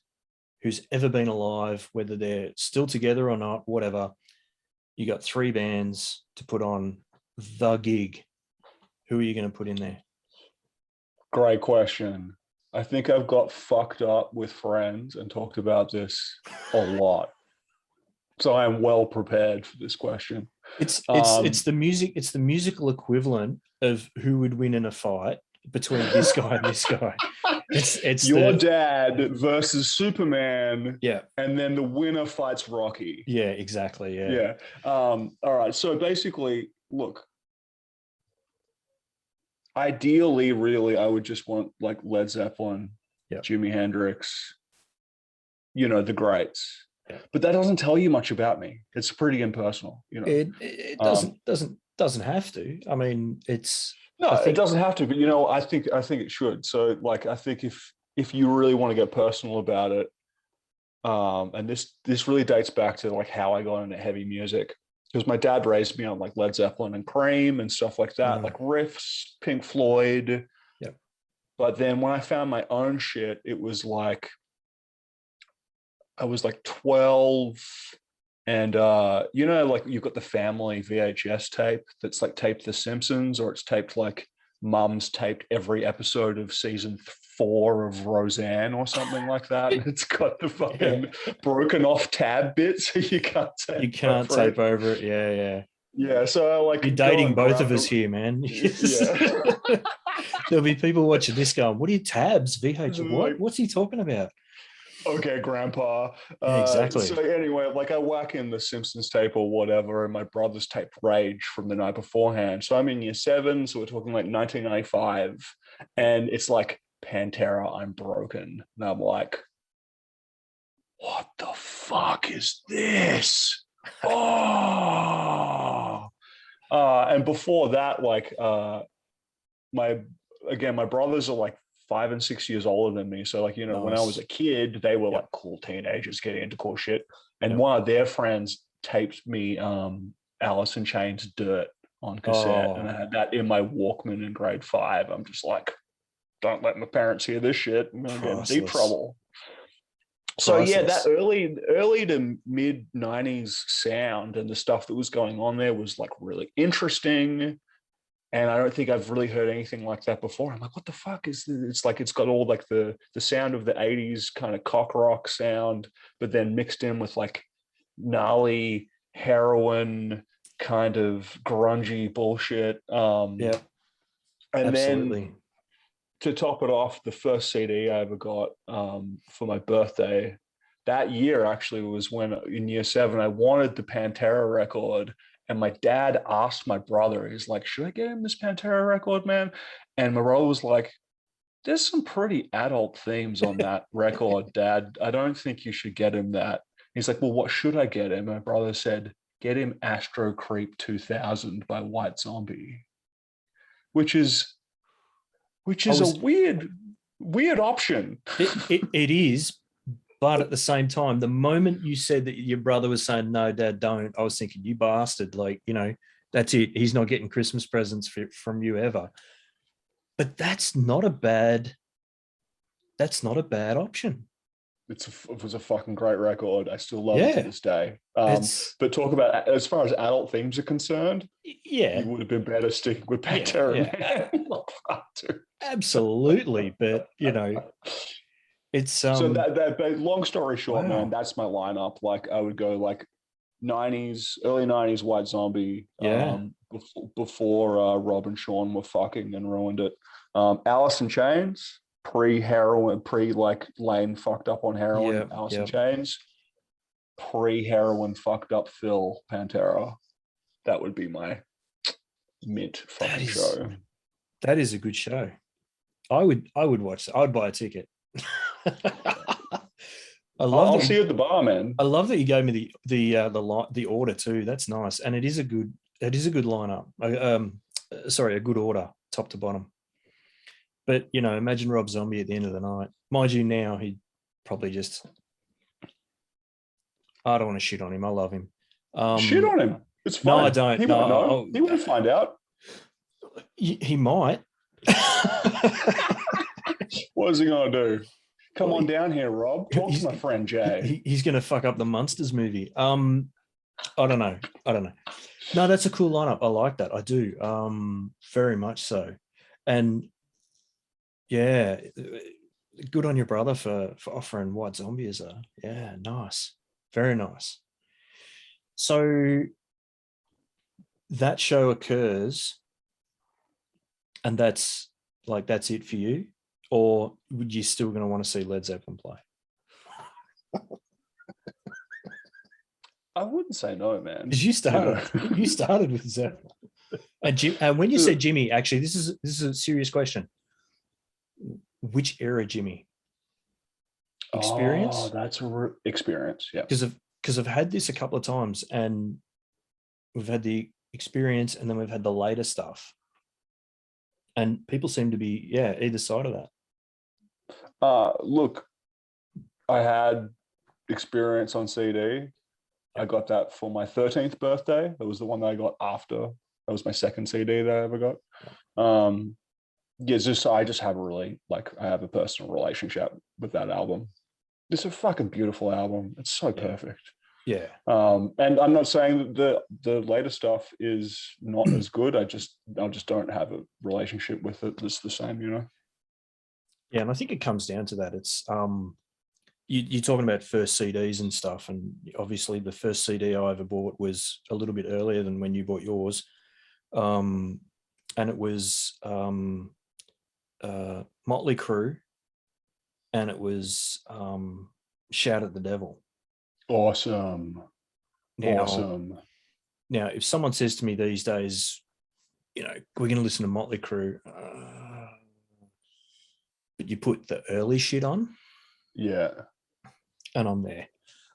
who's ever been alive, whether they're still together or not, whatever. You got 3 bands to put on the gig. Who are you going to put in there? Great question. I think I've got fucked up with friends and talked about this a lot. So I am well prepared for this question. It's the musical equivalent of who would win in a fight between this guy and this guy. It's your dad versus Superman. Yeah. And then the winner fights Rocky. Yeah, exactly. Yeah. Yeah. All right. So basically, look, ideally, really, I would just want like Led Zeppelin, Jimi Hendrix, you know, the greats. Yeah. But that doesn't tell you much about me. It's pretty impersonal, you know. It doesn't have to. I mean, it doesn't have to. But you know, I think it should. So, like, I think if if you really want to get personal about it, and this really dates back to like how I got into heavy music, because my dad raised me on like Led Zeppelin and Cream and stuff like that, like riffs, Pink Floyd. Yep. But then when I found my own shit, it was like I was like 12, and like you've got the family VHS tape that's like taped The Simpsons, or it's taped like mum's taped every episode of season 4 of Roseanne or something like that. And it's got the fucking broken off tab bit, so you can't tape over it. Yeah. Yeah, so I like you're dating both of us here, man. Yeah. There'll be people watching this going, what are you tabs? VH? What? Like, What's he talking about? okay, grandpa. Yeah, exactly. So anyway, like I whack in the Simpsons tape or whatever, and my brother's taped Rage from the night beforehand. So I'm in year 7, so we're talking like 1995, and it's like Pantera, I'm Broken. And I'm like, what the fuck is this? Oh. And before that, like my brothers are like 5 and 6 years older than me. So like, you know, when I was a kid, they were like cool teenagers getting into cool shit. And one of their friends taped me Alice in Chains Dirt on cassette. And I had that in my Walkman in grade 5. I'm just like, don't let my parents hear this shit. I'm gonna get in deep trouble. So yeah, that early to mid 90s sound and the stuff that was going on there was like really interesting. And I don't think I've really heard anything like that before. I'm like, what the fuck is this? It's like it's got all like the sound of the 80s kind of cock rock sound, but then mixed in with like gnarly heroin kind of grungy bullshit. Yeah. And Absolutely. then to top it off, the first CD I ever got for my birthday that year actually was when in year 7 I wanted the Pantera record, and my dad asked my brother, he's like, should I get him this Pantera record, man? And my brother was like, there's some pretty adult themes on that record, Dad. I don't think you should get him that. He's like, well, what should I get him? My brother said, get him Astro Creep 2000 by White Zombie, which is a weird option. It is, but at the same time, the moment you said that your brother was saying, no, Dad, don't, I was thinking, you bastard, like, you know, that's it. He's not getting Christmas presents from you ever. But that's not a bad option. It was a fucking great record. I still love it to this day. But talk about, as far as adult themes are concerned, you would have been better sticking with Pantera. Absolutely. But, you know, it's so that long story short, man, that's my lineup. Like I would go like early 90s White Zombie, before Rob and Sean were fucking and ruined it. Alice in Chains, pre-heroin, like Lane fucked up on heroin, Alice in Chains, pre-heroin fucked up Phil, Pantera. That would be my mint fucking show. That is a good show. I would watch that. I'd buy a ticket. I'll see you at the bar, man. I love that you gave me the order too. That's nice, and it is a good lineup. A good order, top to bottom. But you know, imagine Rob Zombie at the end of the night. Mind you, now he'd probably just. I don't want to shit on him. I love him. Shit on him. It's fine. No, I don't. He won't know. He won't find out. He might. What is he gonna do? Come on down here, Rob. Talk to my friend Jay. He's gonna fuck up the Munsters movie. I don't know. No, that's a cool lineup. I like that. I do. Very much so. And yeah, good on your brother for offering White Zombie as nice. Very nice. So that show occurs, and that's it for you, or would you still going to want to see Led Zeppelin play? I wouldn't say no, man. Because you started with Zeppelin, and when you said Jimmy, actually, this is a serious question. Which era, Jimmy? Experience? Oh, that's a experience. Yeah. Because I've had this a couple of times, and we've had the experience, and then we've had the later stuff, and people seem to be either side of that. Look, I had Experience on CD. I Yep. got that for my 13th birthday. That was the one that I got after. That was my second CD that I ever got. Yeah, I just have I have a personal relationship with that album. It's a fucking beautiful album. It's so Yeah. perfect. Yeah. And I'm not saying that the later stuff is not as good. I just don't have a relationship with it that's the same, you know. Yeah, and I think it comes down to that. It's you're talking about first CDs and stuff, and obviously the first CD I ever bought was a little bit earlier than when you bought yours, and it was Motley Crue, and it was Shout at the Devil. Awesome. Now, Awesome. now, if someone says to me these days, we're going to listen to Motley Crue, but you put the early shit on, Yeah. and I'm there.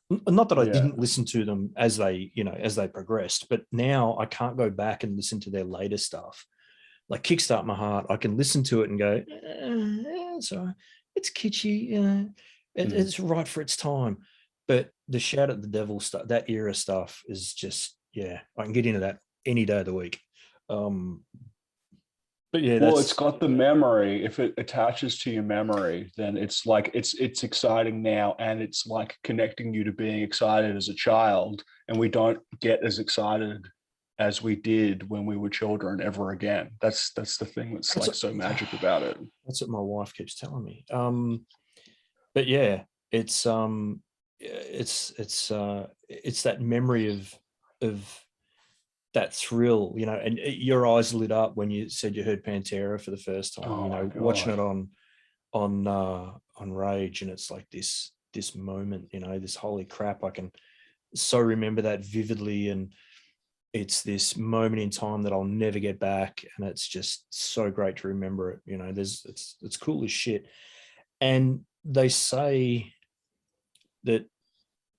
Not that I Yeah. didn't listen to them as they progressed, but now I can't go back and listen to their later stuff. Like Kickstart My Heart, I can listen to it and go, so it's kitschy, it's right for its time. But the Shout at the Devil stuff, that era stuff, is just, yeah, I can get into that any day of the week. But yeah, Well, it's that's got the memory. If it attaches to your memory, then it's like it's exciting now, and it's like connecting you to being excited as a child. And we don't get as excited as we did when we were children ever again. That's the thing that's like so magic about it. That's what my wife keeps telling me. But yeah, it's that memory of that thrill, and your eyes lit up when you said you heard Pantera for the first time, Oh my watching god. it on Rage, and it's like this moment, this holy crap, I can so remember that vividly, and it's this moment in time that I'll never get back, and it's just so great to remember it. It's cool as shit. And they say that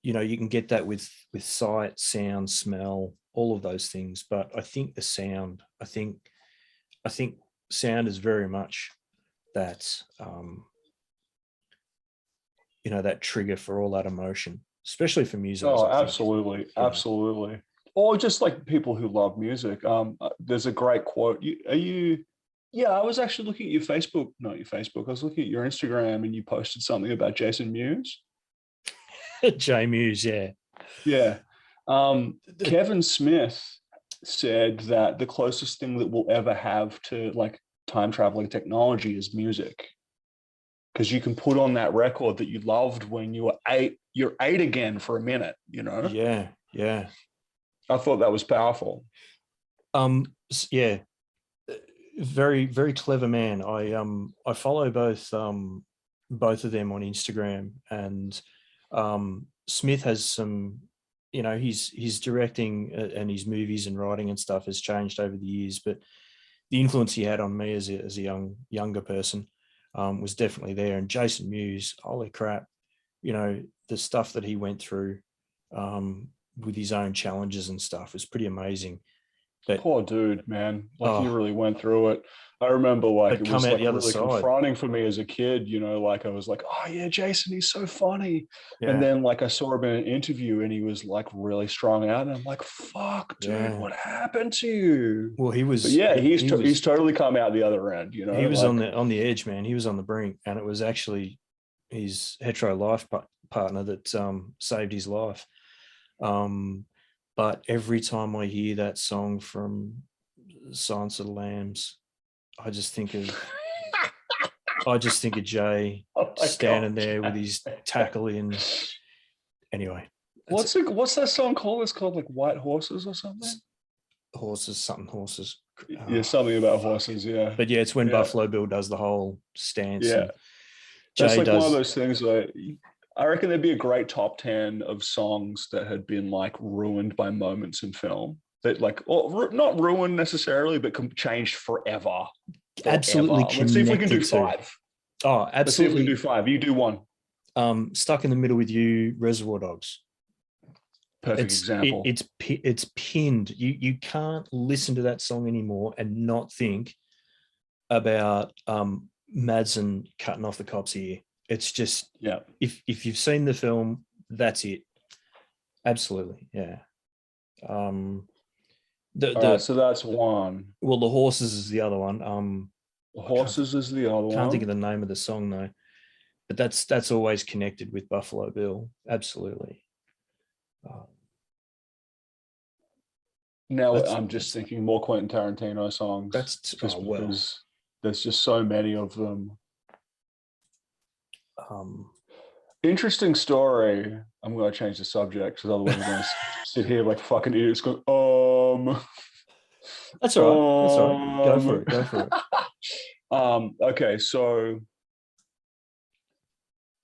you can get that with sight, sound, smell, all of those things, but I think the sound, I think sound is very much that that trigger for all that emotion, especially for musos, Oh, I think. absolutely, absolutely. Or just like people who love music. There's a great quote. Are you? Yeah, I was actually looking at your Facebook, not your Facebook. I was looking at your Instagram, and you posted something about Jason Mewes. J Muse, yeah. Yeah. Kevin Smith said that the closest thing that we'll ever have to like time traveling technology is music. Because you can put on that record that you loved when you were 8, you're 8 again for a minute, you know? Yeah, yeah. I thought that was powerful. Yeah, very, very clever man. I follow both of them on Instagram, and Smith has some, his directing and his movies and writing and stuff has changed over the years, but the influence he had on me as a younger person was definitely there. And Jason Mewes, holy crap, the stuff that he went through with his own challenges and stuff was pretty amazing. But Poor dude, man. Like he really went through it. I remember like but it come was out like the other really side. confronting for me as a kid, like I was like, oh yeah, Jason, he's so funny. And Yeah, then like I saw him in an interview and he was like really strung out. And I'm like, fuck, dude, yeah. what happened to you? Well, But yeah, he's was totally come out the other end, he was like on the edge, man. He was on the brink, and it was actually his hetero life partner that saved his life. But every time I hear that song from Silence of the Lambs, I just think of Jay oh my standing god. there with his tackle in. Anyway, What's that song called? It's called like White Horses or something. Horses. Yeah, something about horses. Yeah, But yeah, it's when yeah, Buffalo Bill does the whole stance, yeah. and That's Jay like one of does. those things where I reckon there'd be a great top 10 of songs that had been like ruined by moments in film that like, or not ruined necessarily, but changed forever. Absolutely Let's see if we can do connected to. 5. Oh, Let's see if we can do absolutely. 5. You do 1. Stuck in the Middle with You, Reservoir Dogs. Perfect example. It's pinned. You can't listen to that song anymore and not think about Madsen cutting off the cop's ear. It's just, Yeah. if you've seen the film, that's it. Absolutely, yeah. All right, so that's one. well, the horses is the other one. The horses is the other Can't think one. of the name of the song though, but that's always connected with Buffalo Bill. Absolutely. Now I'm just thinking more Quentin Tarantino songs, just because there's just so many of them. Interesting story. I'm going to change the subject because otherwise I'm going to sit here like fucking idiots going, That's all right. That's all right. Go for it. Go for it. Okay, so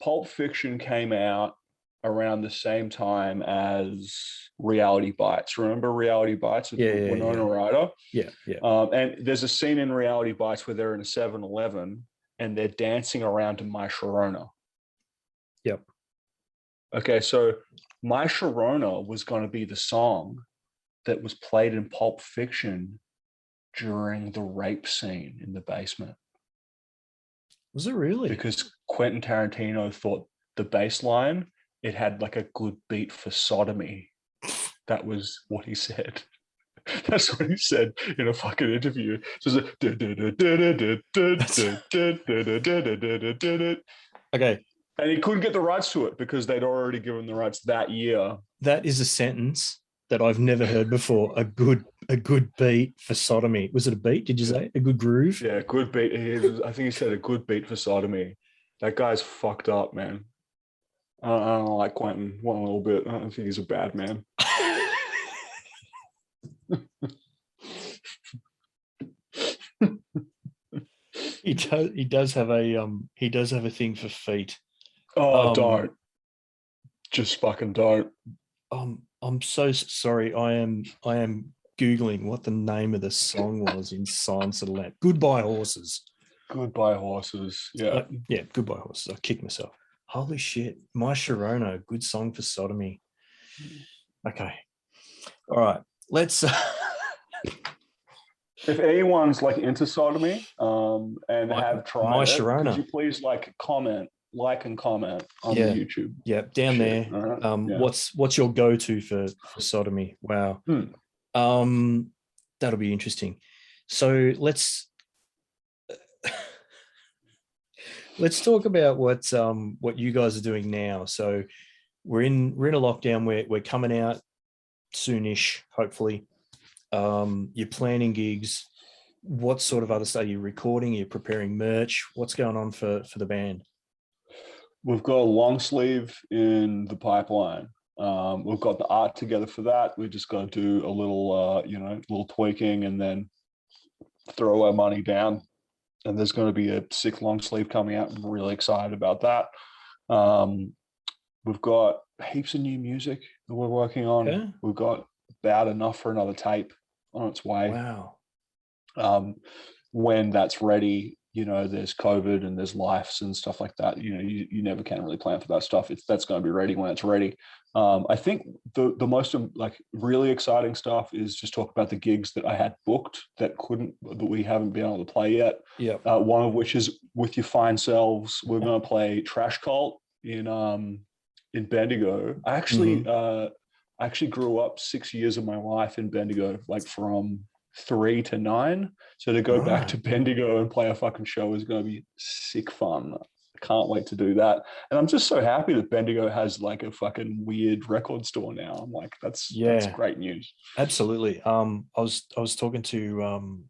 Pulp Fiction came out around the same time as Reality Bites. Remember Reality Bites with Winona Ryder? Yeah, yeah. And there's a scene in Reality Bites where they're in a 7-Eleven and they're dancing around to My Sharona. Yep. Okay, so My Sharona was going to be the song that was played in Pulp Fiction during the rape scene in the basement. Was it really? Because Quentin Tarantino thought the bass line, it had like a good beat for sodomy. That was what he said. That's what he said in a fucking interview. So okay. And he couldn't get the rights to it because they'd already given the rights that year. That is a sentence that I've never heard before. A good beat for sodomy. Was it a beat? Did you say a good groove? Yeah, good beat. I think he said a good beat for sodomy. That guy's fucked up, man. I don't like Quentin one little bit. I don't think he's a bad man. He does have a thing for feet. Oh, don't. Just fucking don't. I'm so sorry. I am Googling what the name of the song was in Silence of the Lambs. Goodbye Horses. Goodbye Horses. Yeah. Yeah, Goodbye Horses. I kicked myself. Holy shit. My Sharona, good song for sodomy. Okay. All right. Let's if anyone's like into sodomy and have tried My it, Sharona, could you please like and comment on the YouTube? Yeah, down shit. There. Right. What's your go-to for sodomy? Wow. That'll be interesting. So let's talk about what you guys are doing now. So we're in a lockdown. We're coming out soonish, hopefully. You're planning gigs. What sort of other stuff are you recording? Are you preparing merch? What's going on for the band? We've got a long sleeve in the pipeline. We've got the art together for that. We just got to do a little, little tweaking and then throw our money down. And there's going to be a sick long sleeve coming out. I'm really excited about that. We've got heaps of new music that we're working on. Yeah. We've got about enough for another tape on its way. Wow. When that's ready, there's COVID and there's lives and stuff like that. You never can really plan for that stuff. That's going to be ready when it's ready. I think the most like really exciting stuff is just talk about the gigs that I had booked that we haven't been able to play yet. Yeah. One of which is With Your Fine Selves. We're going to play Trash Cult in Bendigo. I actually grew up 6 years of my life in Bendigo, like from 3 to 9. So to go back to Bendigo and play a fucking show is going to be sick fun. I can't wait to do that. And I'm just so happy that Bendigo has like a fucking weird record store now. I'm like, that's great news. Absolutely. I was talking to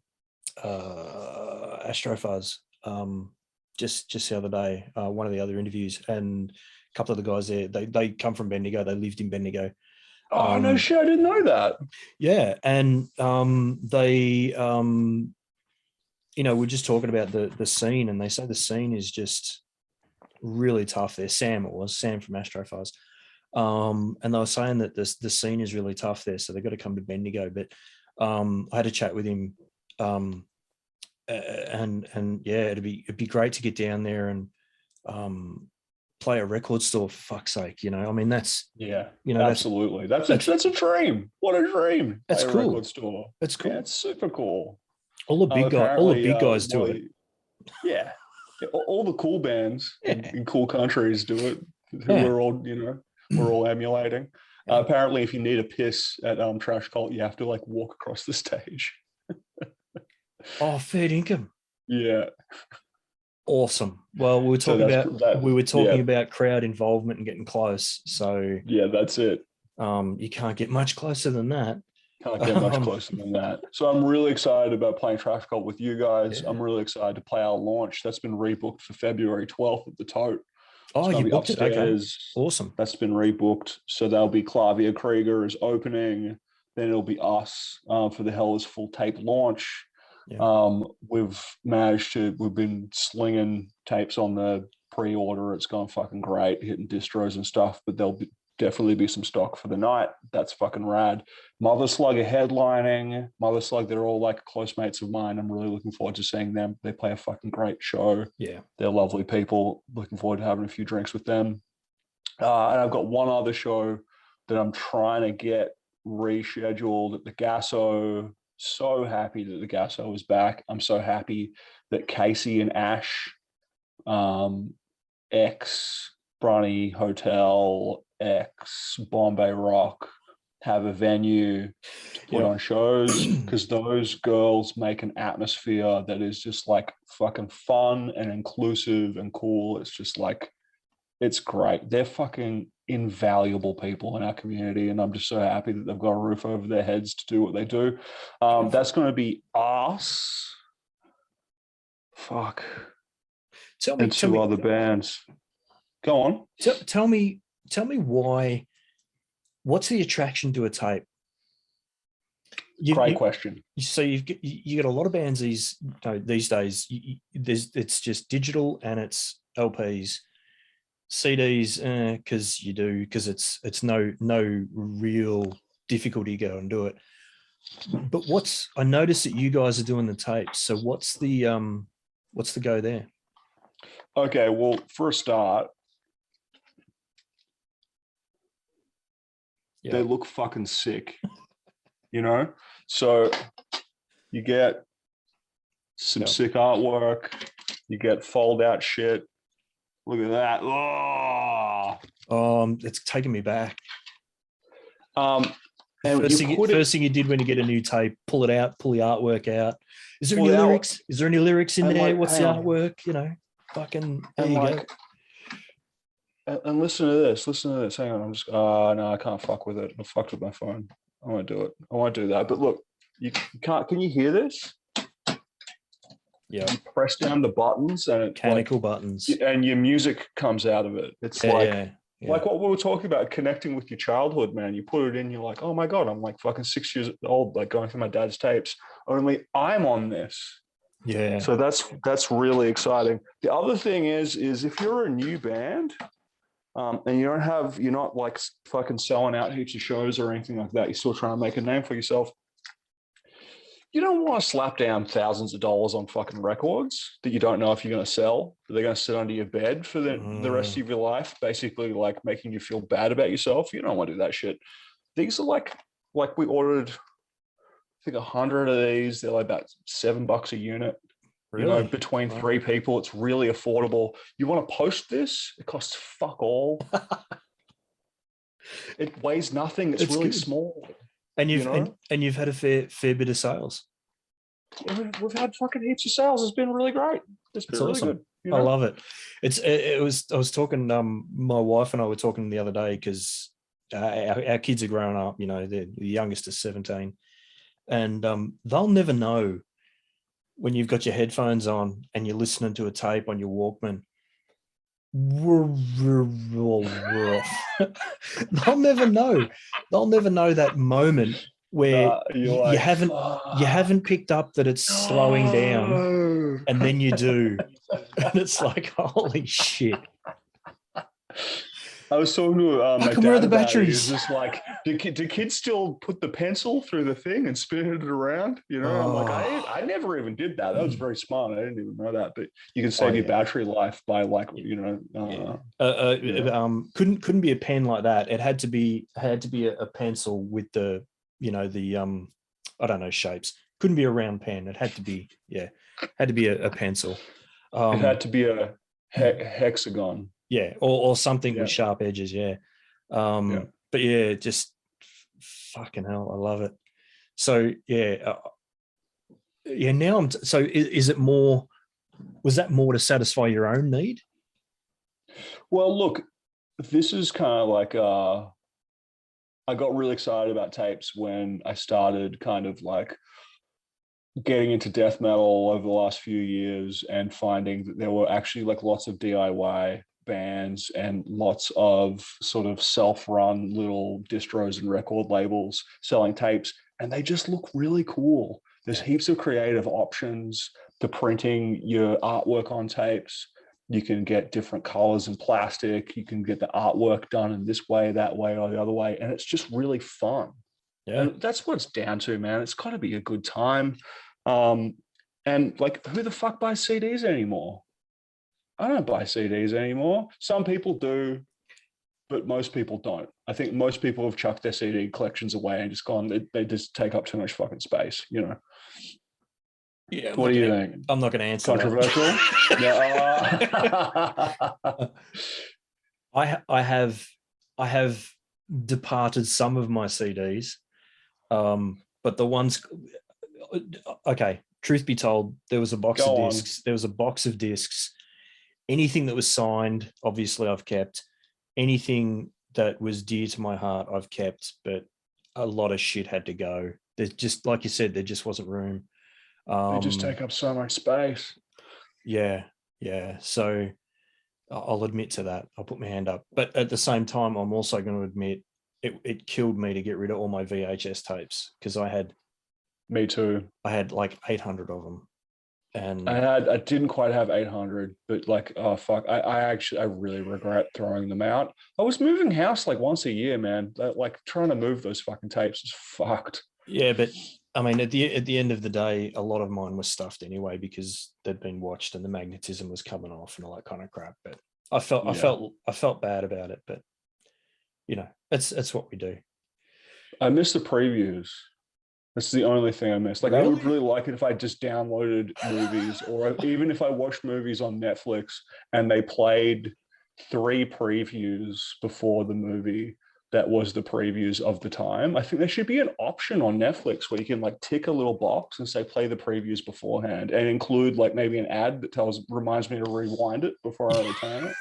Astrofuzz just the other day, one of the other interviews, and a couple of the guys there, they come from Bendigo. They lived in Bendigo. Oh, no shit, I didn't know that. Yeah, and they we're just talking about the scene, and they say the scene is just really tough there. Sam from Astrofuzz. And they were saying that the scene is really tough there, so they've got to come to Bendigo. But I had a chat with him, and yeah, it'd be great to get down there and play a record store, for fuck's sake. I mean, that's absolutely. That's a dream. What a dream. That's play cool. A record store. That's cool. Yeah, it's super cool. All the big guys do it. Yeah. All the cool bands in cool countries do it. Who Yeah. we're all, we're all emulating. Yeah. Apparently, if you need a piss at Trash Cult, you have to like walk across the stage. Oh, fair income. Yeah. Awesome. Well, we were So talking that's about yeah, crowd involvement and getting close. So yeah, that's it. you can't get much closer than that. Can't get much closer than that. So I'm really excited about playing Trash Cult with you guys. Yeah. I'm really excited to play our launch. That's been rebooked for February 12th at the Tote. Oh, you booked it? Okay. Awesome. That's been rebooked. So there'll be Clavia Krieger as opening. Then it'll be us for the Hell is Full tape launch. Yeah. We've been slinging tapes on the pre-order. It's gone fucking great, hitting distros and stuff, but definitely be some stock for the night. That's fucking rad. Mother Slug are headlining. Mother Slug, they're all like close mates of mine. I'm really looking forward to seeing them. They play a fucking great show. Yeah. They're lovely people. Looking forward to having a few drinks with them. And I've got one other show that I'm trying to get rescheduled at the Gasso. So happy that the Gasso is back. I'm so happy that Casey and Ash, ex Brunny Hotel, ex Bombay Rock, have a venue to put on shows, because those girls make an atmosphere that is just like fucking fun and inclusive and cool. It's just like, it's great. They're fucking invaluable people in our community, and I'm just so happy that they've got a roof over their heads to do what they do. That's going to be us. Fuck. And two other bands. Go on. Tell me why. What's the attraction to a tape? Great question. So you get a lot of bands these days. It's just digital and it's LPs, CDs, because it's no real difficulty to go and do it. But I noticed that you guys are doing the tapes. So what's the go there? Okay, well, for a start, they look fucking sick, So you get some sick artwork, you get fold out shit. Look at that. It's taking me back. And first thing you did when you get a new tape, pull it out, pull the artwork out. Is there any lyrics? Is there any lyrics in there? What's the artwork? Fucking there you go. And listen to this. Hang on. I'm just no, I can't fuck with it. I fucked with my phone. I won't do it. I won't do that. But look, you can't. Can you hear this? Yeah. You press down the buttons and mechanical buttons, and your music comes out of it. It's like what we were talking about, connecting with your childhood, man. You put it in, you're like, oh my God, I'm like fucking 6 years old, like going through my dad's tapes. Only I'm on this. Yeah. So that's really exciting. The other thing is if you're a new band, and you're not like fucking selling out heaps of shows or anything like that, you're still trying to make a name for yourself, you don't want to slap down thousands of dollars on fucking records that you don't know if you're going to sell. They're going to sit under your bed for the rest of your life, basically like making you feel bad about yourself. You don't want to do that shit. These are like we ordered, I think 100 of these. They're like about $7 a unit. Really? Between three people, it's really affordable. You want to post this? It costs fuck all. It weighs nothing. It's really good. Small. And you've had a fair bit of sales. We've had fucking heaps of sales. It's been really great. It's been really good. I love it. I was talking. My wife and I were talking the other day because our kids are growing up. The youngest is 17, and they'll never know when you've got your headphones on and you're listening to a tape on your Walkman. They'll never know. They'll never know that moment where you haven't picked up that it's slowing down, and then you do, and it's like, holy shit. I was talking to my dad. Where are the batteries? It's just like, do kids still put the pencil through the thing and spin it around? I'm like, I never even did that. That was very smart. I didn't even know that. But you can save your battery life by couldn't be a pen like that. It had to be a pencil with the I don't know shapes. Couldn't be a round pen. It had to be a pencil. It had to be a hexagon. Yeah, or something Yeah. with sharp edges. Yeah. Yeah. But yeah, just fucking hell, I love it. So yeah, yeah. Now so is it more? Was that more to satisfy your own need? Well, look, this is kind of like I got really excited about tapes when I started kind of like getting into death metal over the last few years and finding that there were actually like lots of DIY bands and lots of sort of self-run little distros and record labels selling tapes, and they just look really cool. There's heaps of creative options to printing your artwork on tapes. You can get different colors and plastic. You can get the artwork done in this way, that way, or the other way, and it's just really fun. Yeah. And that's what it's down to, man. It's got to be a good time. And like, who the fuck buys CDs anymore? I don't buy CDs anymore. Some people do, but most people don't. I think most people have chucked their CD collections away and just gone, they just take up too much fucking space, you know? Yeah. What do you think? I'm not going to answer Controversial? that. I have departed some of my CDs, but the ones, okay, truth be told, there was a box of discs. There was a box of discs. Anything that was signed, obviously I've kept. Anything that was dear to my heart, I've kept, but a lot of shit had to go. There's just, like you said, there just wasn't room. They just take up so much space. Yeah. So I'll admit to that. I'll put my hand up. But at the same time, I'm also going to admit it killed me to get rid of all my VHS tapes because I had. Me too. I had like 800 of them. And I didn't quite have 800, but like, oh fuck, I really regret throwing them out. I was moving house like once a year, man. Like trying to move those fucking tapes is fucked. Yeah, but I mean, at the end of the day, a lot of mine was stuffed anyway because they'd been watched and the magnetism was coming off and all that kind of crap. But I felt bad about it. But you know, that's what we do. I miss the previews. That's the only thing I miss. Like, really? I would really like it if I just downloaded movies, or even if I watched movies on Netflix and they played 3 previews before the movie that was the previews of the time. I think there should be an option on Netflix where you can like tick a little box and say play the previews beforehand and include like maybe an ad that reminds me to rewind it before I return it.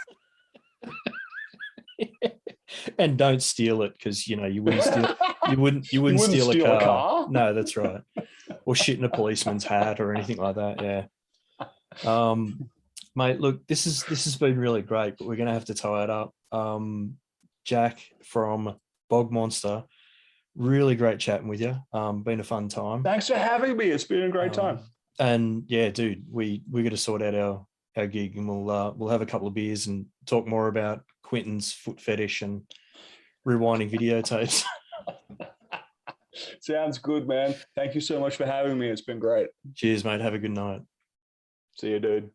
And don't steal it because you know you wouldn't steal a car. No, that's right. Or shit in a policeman's hat or anything like that. Yeah. Mate, look, this has been really great, but we're gonna have to tie it up. Jack from Bogmonster, really great chatting with you. Been a fun time. Thanks for having me. It's been a great time. And yeah, dude, we got to sort out our gig, and we'll have a couple of beers and talk more about Quentin's foot fetish and rewinding videotapes. Sounds good, man. Thank you so much for having me. It's been great. Cheers, mate. Have a good night. See you, dude.